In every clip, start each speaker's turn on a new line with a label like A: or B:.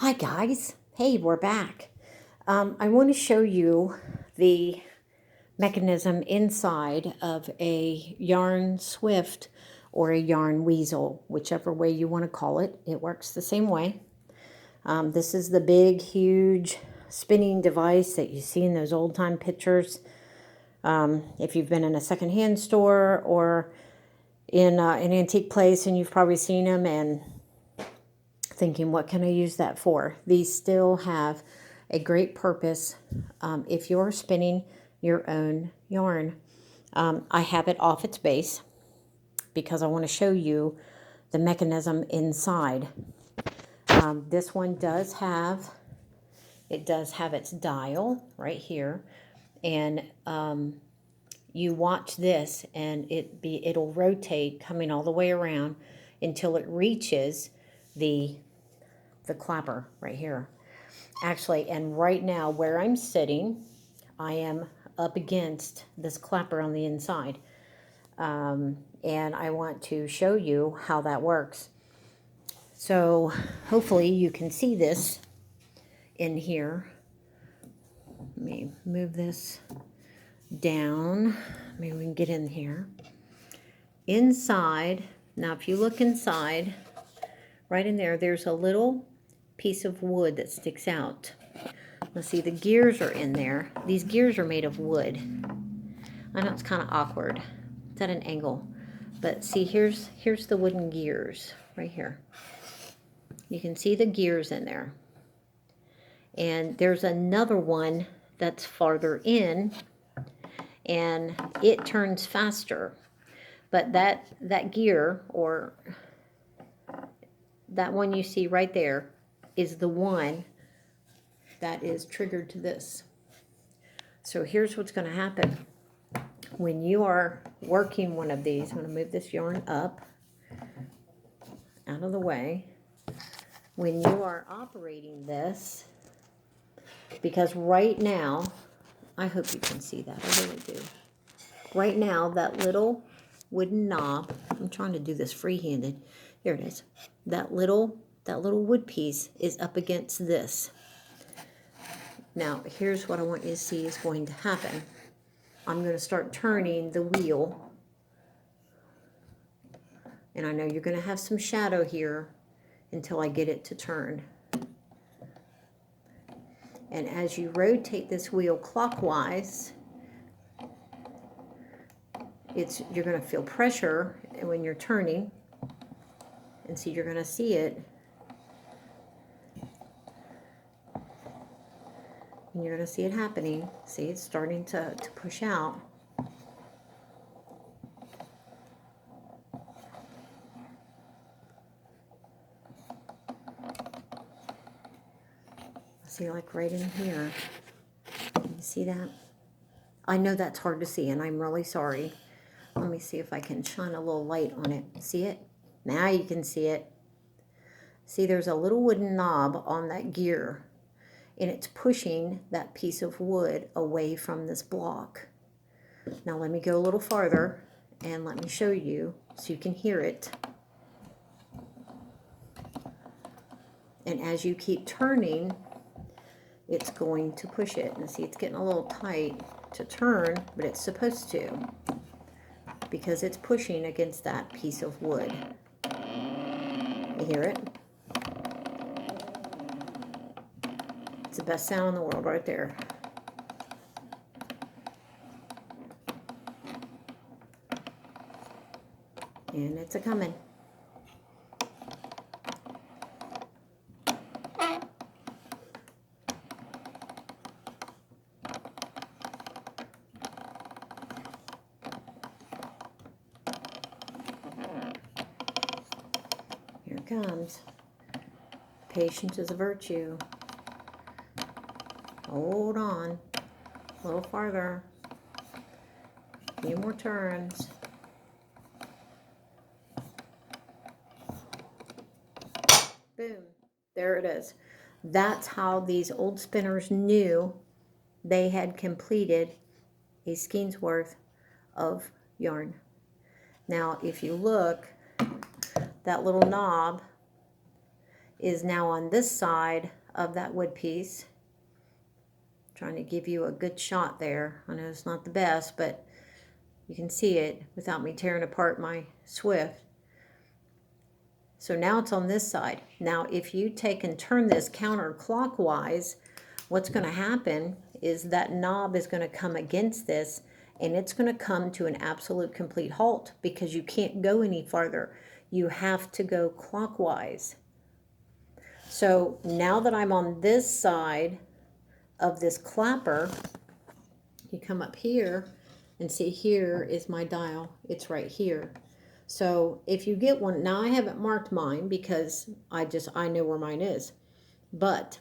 A: Hi guys, hey, we're back. I want to show you the mechanism inside of a yarn swift or a yarn weasel, whichever way you want to call it. It works the same way. This is the big, huge spinning device that you see in those old-time pictures. If you've been in a secondhand store or in an antique place, and you've probably seen them and thinking, what can I use that for? These still have a great purpose if you're spinning your own yarn. I have it off its base because I want to show you the mechanism inside. This one does have its dial right here, and you watch this and it'll rotate coming all the way around until it reaches the clapper right here. Actually, and right now where I'm sitting, I am up against this clapper on the inside. And I want to show you how that works. So hopefully you can see this in here. Let me move this down. Maybe we can get in here. Inside, now if you look inside, right in there, there's a little piece of wood that sticks out. Now see, the gears are in there. These gears are made of wood. I know it's kind of awkward. It's at an angle. But see, here's the wooden gears right here. You can see the gears in there. And there's another one that's farther in, and it turns faster. But that gear, or that one you see right there, is the one that is triggered to this. So here's what's going to happen. When you are working one of these, I'm going to move this yarn up, out of the way. When you are operating this, because right now, I hope you can see that, I really do. Right now, that little wooden knob, I'm trying to do this free-handed. Here it is. That little wood piece is up against this. Now, here's what I want you to see is going to happen. I'm going to start turning the wheel. And I know you're going to have some shadow here until I get it to turn. And as you rotate this wheel clockwise, you're going to feel pressure when you're turning. And see, you're going to see it. And you're going to see it happening. See, it's starting to push out. See, like right in here. Can you see that? I know that's hard to see, and I'm really sorry. Let me see if I can shine a little light on it. See it? Now you can see it. See, there's a little wooden knob on that gear, and it's pushing that piece of wood away from this block. Now let me go a little farther, and let me show you so you can hear it. And as you keep turning, it's going to push it. And see, it's getting a little tight to turn, but it's supposed to, because it's pushing against that piece of wood. You hear it? It's the best sound in the world right there. And it's a-coming. Here it comes. Patience is a virtue. Hold on. A little farther. A few more turns. Boom. There it is. That's how these old spinners knew they had completed a skein's worth of yarn. Now, if you look, that little knob is now on this side of that wood piece. Trying to give you a good shot there. I know it's not the best, but you can see it without me tearing apart my Swift. So now it's on this side. Now if you take and turn this counterclockwise, what's going to happen is that knob is going to come against this, and it's going to come to an absolute complete halt because you can't go any farther. You have to go clockwise. So now that I'm on this side of this clapper, you come up here and see here is my dial. It's right here. So if you get one, now I haven't marked mine because I know where mine is. But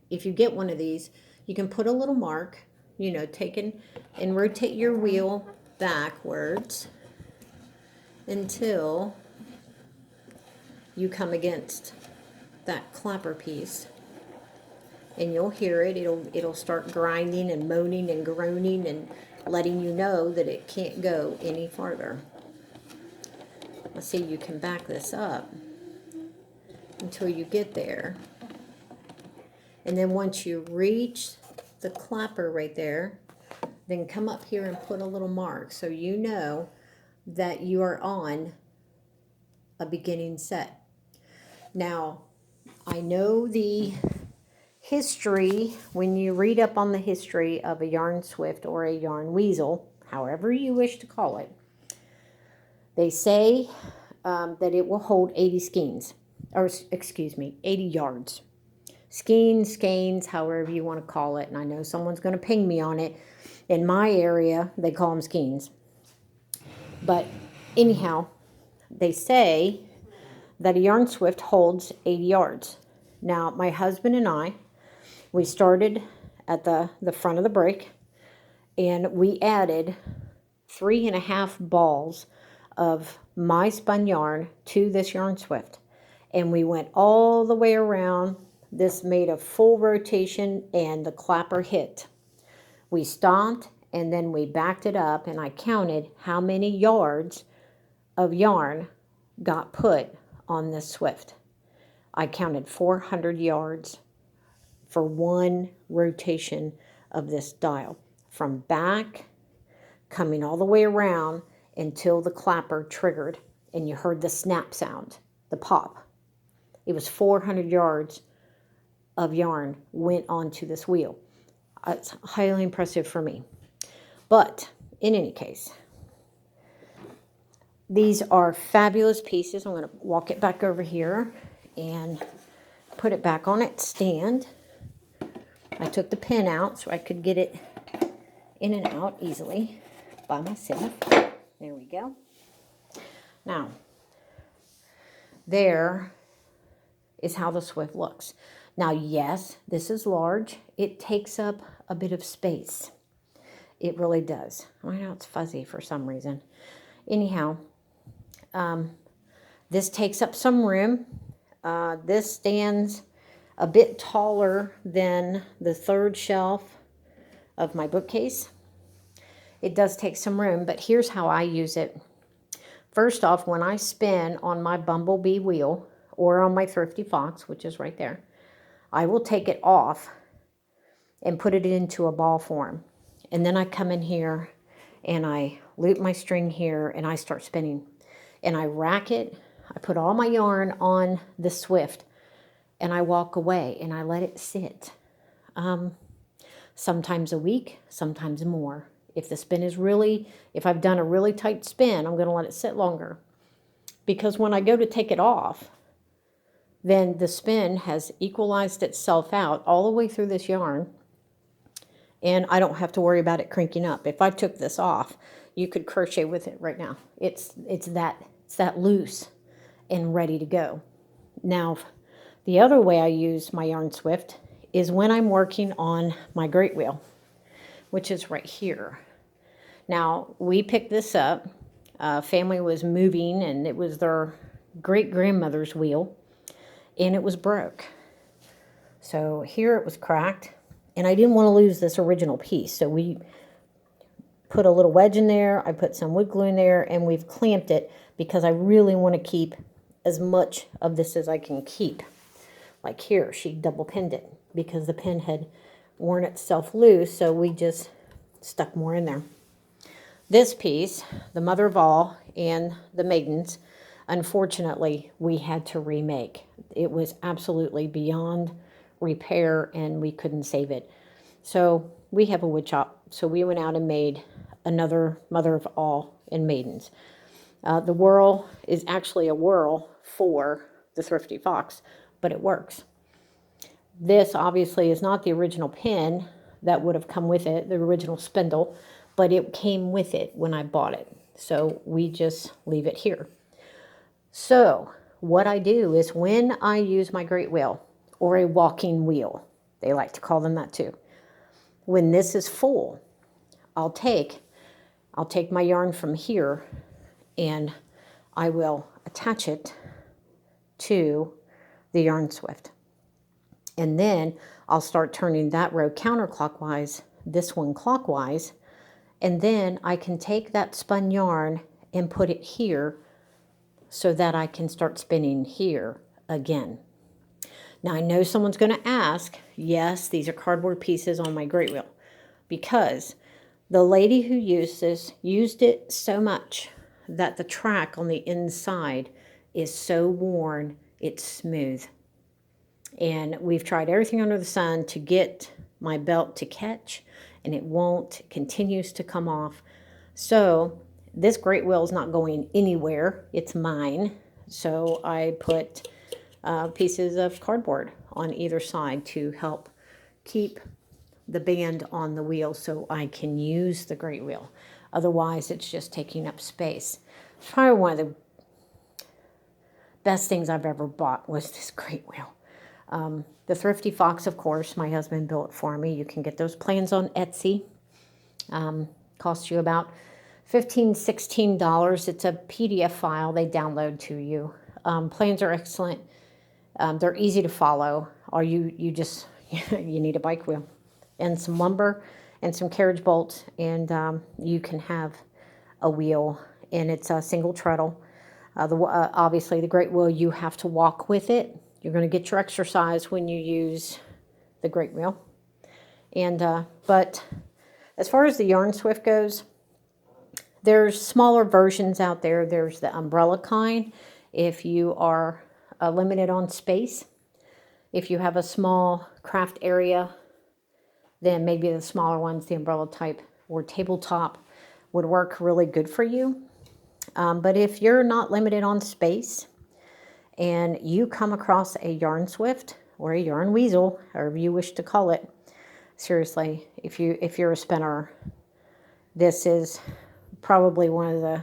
A: if you get one of these, you can put a little mark, you know, and rotate your wheel backwards until you come against that clapper piece. And you'll hear it. It'll start grinding and moaning and groaning and letting you know that it can't go any farther. Let's see, you can back this up until you get there. And then once you reach the clapper right there, then come up here and put a little mark so you know that you are on a beginning set. Now, I know the history, when you read up on the history of a yarn swift or a yarn weasel, however you wish to call it, they say that it will hold 80 skeins, or excuse me, 80 yards. Skeins, skeins, however you want to call it, and I know someone's going to ping me on it. In my area, they call them skeins. But anyhow, they say that a yarn swift holds 80 yards. Now, my husband and I, we started at the front of the break, and we added 3.5 balls of my spun yarn to this yarn swift. And we went all the way around. This made a full rotation, and the clapper hit. We stopped, and then we backed it up, and I counted how many yards of yarn got put on this swift. I counted 400 yards for one rotation of this dial, from back coming all the way around until the clapper triggered and you heard the snap sound, the pop. It was 400 yards of yarn went onto this wheel. It's highly impressive for me. But in any case, these are fabulous pieces. I'm going to walk it back over here and put it back on its stand. I took the pin out so I could get it in and out easily by myself. There we go. Now, there is how the swift looks. Now, yes, this is large. It takes up a bit of space. It really does. I know it's fuzzy for some reason. Anyhow, this takes up some room. This stands a bit taller than the third shelf of my bookcase. It does take some room, but here's how I use it. First off, when I spin on my Bumblebee wheel or on my Thrifty Fox, which is right there, I will take it off and put it into a ball form. And then I come in here and I loop my string here and I start spinning. And I rack it. I put all my yarn on the swift and I walk away and I let it sit. Sometimes a week, sometimes more. If the spin is if I've done a really tight spin, I'm going to let it sit longer. Because when I go to take it off, then the spin has equalized itself out all the way through this yarn. And I don't have to worry about it crinking up. If I took this off, you could crochet with it right now. It's that loose and ready to go. Now, the other way I use my yarn swift is when I'm working on my great wheel, which is right here. Now, we picked this up. Family was moving, and it was their great-grandmother's wheel, and it was broke. So here it was cracked, and I didn't want to lose this original piece, so we put a little wedge in there. I put some wood glue in there, and we've clamped it because I really want to keep as much of this as I can keep. Like here, she double pinned it because the pin had worn itself loose, so we just stuck more in there. This piece, the mother of all and the maidens, unfortunately, we had to remake. It was absolutely beyond repair and we couldn't save it. So we have a wood shop. So we went out and made another mother of all and maidens. The whirl is actually a whirl for the Thrifty Fox, but it works. This obviously is not the original pin that would have come with it, the original spindle, but it came with it when I bought it. So we just leave it here. So what I do is when I use my great wheel or a walking wheel, they like to call them that too. When this is full, I'll take my yarn from here and I will attach it to the yarn swift. And then I'll start turning that row counterclockwise, this one clockwise, and then I can take that spun yarn and put it here so that I can start spinning here again. Now I know someone's going to ask, yes, these are cardboard pieces on my great wheel, because the lady who used this used it so much that the track on the inside is so worn, it's smooth. And we've tried everything under the sun to get my belt to catch, and it won't. It continues to come off. So this great wheel is not going anywhere. It's mine. So I put pieces of cardboard on either side to help keep the band on the wheel so I can use the great wheel. Otherwise, it's just taking up space. It's probably one of the best things I've ever bought was this great wheel. The Thrifty Fox, of course, my husband built it for me. You can get those plans on Etsy. Costs you about $15, $16. It's a PDF file they download to you. Plans are excellent. They're easy to follow. Or you just, you need a bike wheel and some lumber and some carriage bolts, and you can have a wheel, and it's a single treadle. Obviously, the great wheel, you have to walk with it. You're going to get your exercise when you use the great wheel. And but as far as the yarn swift goes, there's smaller versions out there. There's the umbrella kind if you are limited on space. If you have a small craft area, then maybe the smaller ones, the umbrella type or tabletop, would work really good for you. But if you're not limited on space and you come across a yarn swift or a yarn weasel, however you wish to call it, seriously, if you're a spinner, this is probably one of the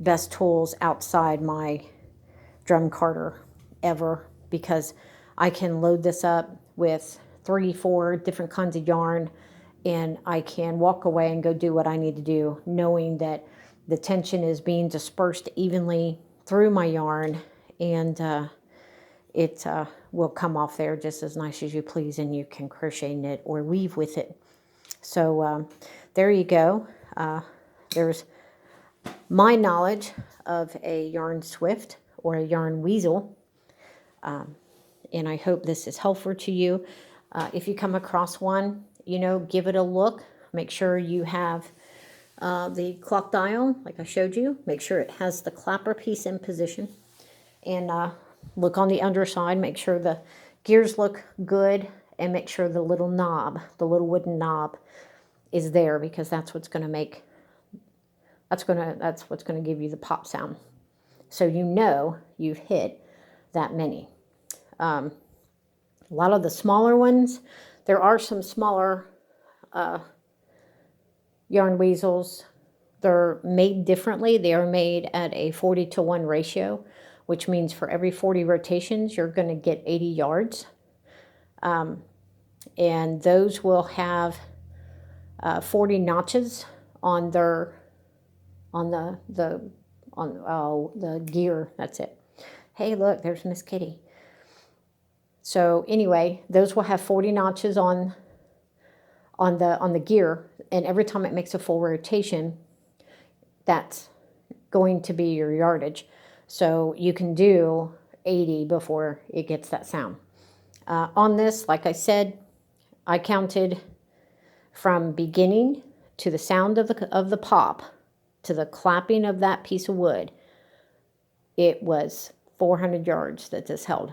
A: best tools outside my drum carter ever, because I can load this up with 3-4 different kinds of yarn, and I can walk away and go do what I need to do, knowing that the tension is being dispersed evenly through my yarn, and it will come off there just as nice as you please, and you can crochet, knit, or weave with it. So there you go. There's my knowledge of a yarn swift or a yarn weasel, and I hope this is helpful to you. If you come across one, give it a look. Make sure you have the clock dial, like I showed you. Make sure it has the clapper piece in position. And look on the underside. Make sure the gears look good. And make sure the little knob, the little wooden knob, is there, because that's what's going to make, that's what's going to give you the pop sound. So you've hit that many. A lot of the smaller ones, there are some smaller yarn weasels. They're made differently. They are made at a 40-to-1 ratio, which means for every 40 rotations, you're going to get 80 yards. And those will have 40 notches on the gear. That's it. Hey, look, there's Miss Kitty. So anyway, those will have 40 notches on the gear, and every time it makes a full rotation, that's going to be your yardage. So you can do 80 before it gets that sound. On this, like I said, I counted from beginning to the sound of the pop to the clapping of that piece of wood. It was 400 yards that this held.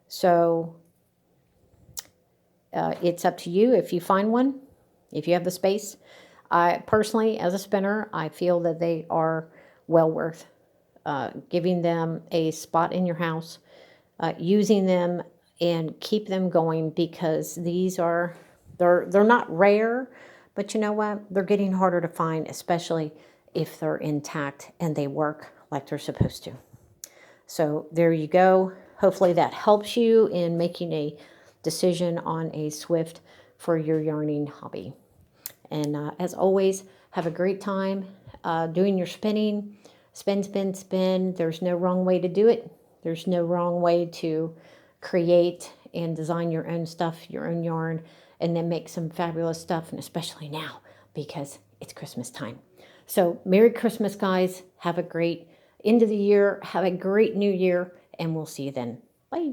A: So it's up to you if you find one, if you have the space. I personally, as a spinner, I feel that they are well worth giving them a spot in your house, using them, and keep them going, because these are, they're not rare, but you know what? They're getting harder to find, especially if they're intact and they work like they're supposed to. So there you go. Hopefully that helps you in making a decision on a Swift for your yarning hobby. And as always, have a great time doing your spinning. Spin, spin, spin. There's no wrong way to do it. There's no wrong way to create and design your own stuff, your own yarn, and then make some fabulous stuff, and especially now because it's Christmas time. So Merry Christmas, guys. Have a great end of the year. Have a great new year, and we'll see you then. Bye.